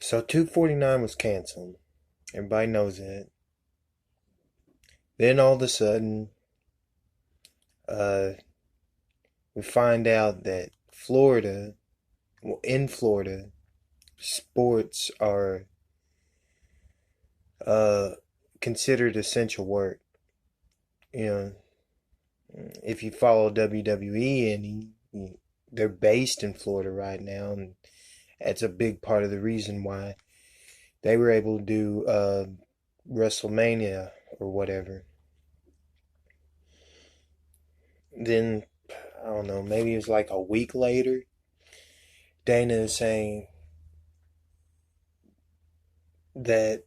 So 249 was canceled. Everybody knows it. Then all of a sudden, uh, we find out that in Florida, sports are uh considered essential work. You know, if you follow WWE they're based in Florida right now, and that's a big part of the reason why they were able to do WrestleMania or whatever. Then I don't know, maybe it was like a week later. Dana is saying that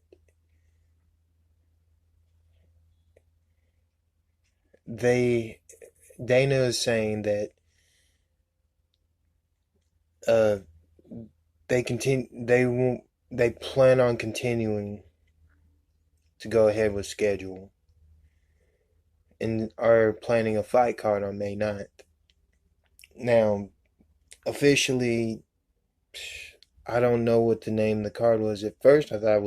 they Dana is saying that uh they plan on continuing to go ahead with schedule and are planning a fight card on May 9th. Now, officially, I don't know what the name of the card was. At first, I thought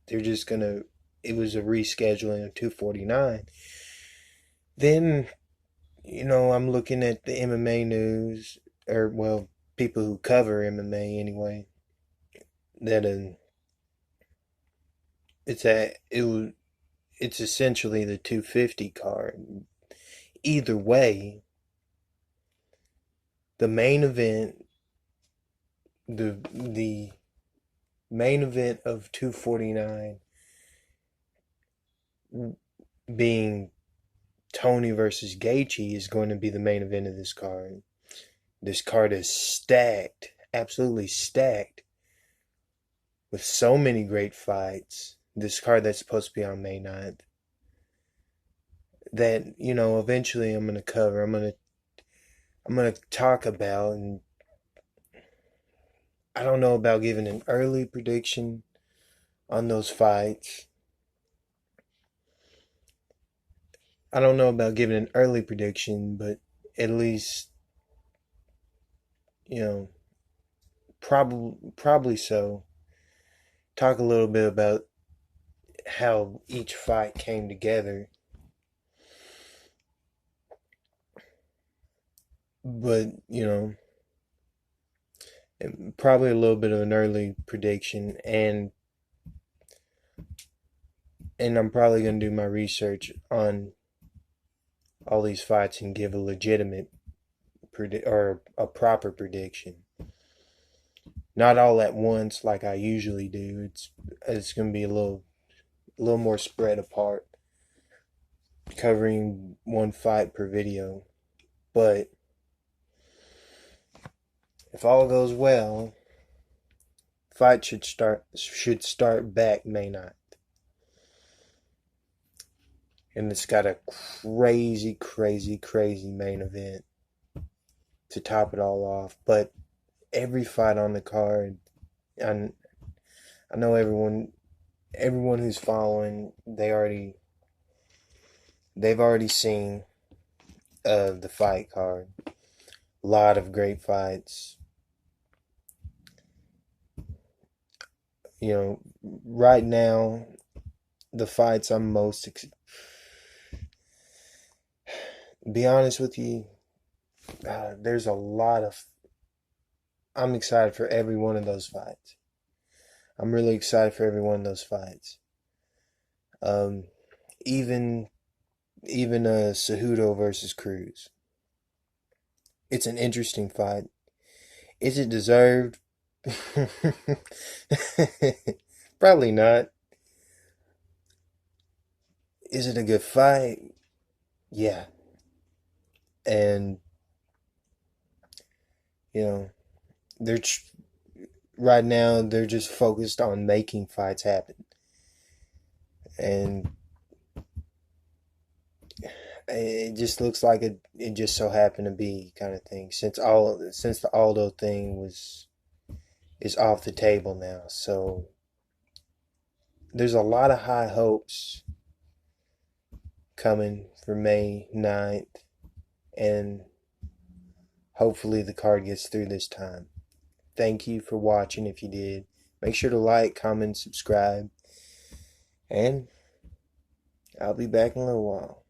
they're just gonna it was a rescheduling of 249. Then, I'm looking at the MMA news, or well, people who cover MMA anyway, that it's essentially the 250 card. Either way, the main event, the main event of 249 being Tony versus Gaethje is going to be the main event of this card. This card is stacked, absolutely stacked, with so many great fights. This card that's supposed to be on May 9th. That, eventually I'm gonna cover. I'm gonna talk about, and I don't know about giving an early prediction on those fights. I don't know about giving an early prediction, but at least, you know, probably so. Talk a little bit about how each fight came together. But, probably a little bit of an early prediction, and I'm probably going to do my research on all these fights and give a legitimate or a proper prediction. Not all at once like I usually do. It's going to be a little more spread apart, covering one fight per video. But if all goes well, fight should start back May 9th. And it's got a crazy, crazy, crazy main event to top it all off. But every fight on the card, I know everyone who's following, they've already seen the fight card. A lot of great fights. Right now, the fights I'm most be honest with you, there's a lot of I'm excited for every one of those fights. I'm really excited for every one of those fights. Um, even Cejudo versus Cruz. It's an interesting fight. Is it deserved? Probably not. Is it a good fight? Yeah. And you know, they're right now they're just focused on making fights happen. And it just looks like it just so happened to be kind of thing since the Aldo thing is off the table now. So there's a lot of high hopes coming for May 9th, and hopefully the card gets through this time. Thank you for watching if you did. Make sure to like, comment, subscribe, and I'll be back in a little while.